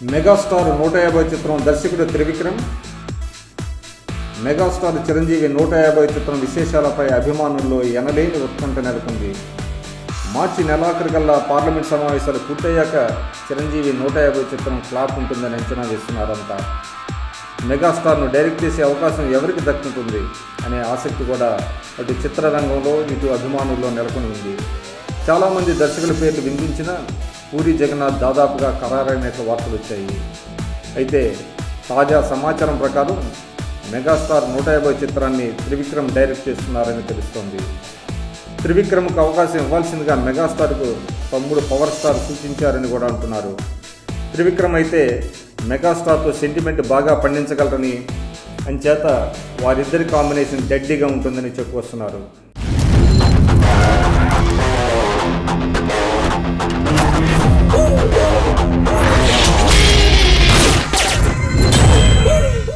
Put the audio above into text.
Megastar 150 చిత్రం దర్శకుడు Trivikram. Megastar Chiranjeevi 150 చిత్రం విశేషాలపై అభిమానుల్లో ఎనలేని ఉత్కంఠ నెలకొంది. మార్చి నెలాఖరుకల్లా పార్లమెంట్ సమావేశాలు పూర్తయ్యాక చిరంజీవి 150 చిత్రం ఫ్లాప్ ఉంటుందని అంచనా వేస్తున్నారంతా. మెగాస్టార్ను డైరెక్ట్ చేసే అవకాశం ఎవరికి దక్కుతుంది అనే ఆసక్తి కూడా అటు చిత్రరంగంలో ఇటు అభిమానుల్లో నెలకొని ఉంది. చాలామంది దర్శకుల పేర్లు వినిపించినా పూరి జగన్నాథ్ దాదాపుగా ఖరారైనట్లు వార్తలు వచ్చాయి. అయితే తాజా సమాచారం ప్రకారం మెగాస్టార్ 150 చిత్రాన్ని త్రివిక్రమ్ డైరెక్ట్ చేస్తున్నారని తెలుస్తోంది. త్రివిక్రమ్కు అవకాశం ఇవ్వాల్సిందిగా మెగాస్టార్కు తమ్ముడు పవర్ స్టార్ సూచించారని కూడా అంటున్నారు. త్రివిక్రమ్ అయితే మెగాస్టార్తో సెంటిమెంట్ బాగా పండించగలరని, అంచేత వారిద్దరి కాంబినేషన్ డెడ్డీగా ఉంటుందని చెప్పుకొస్తున్నారు.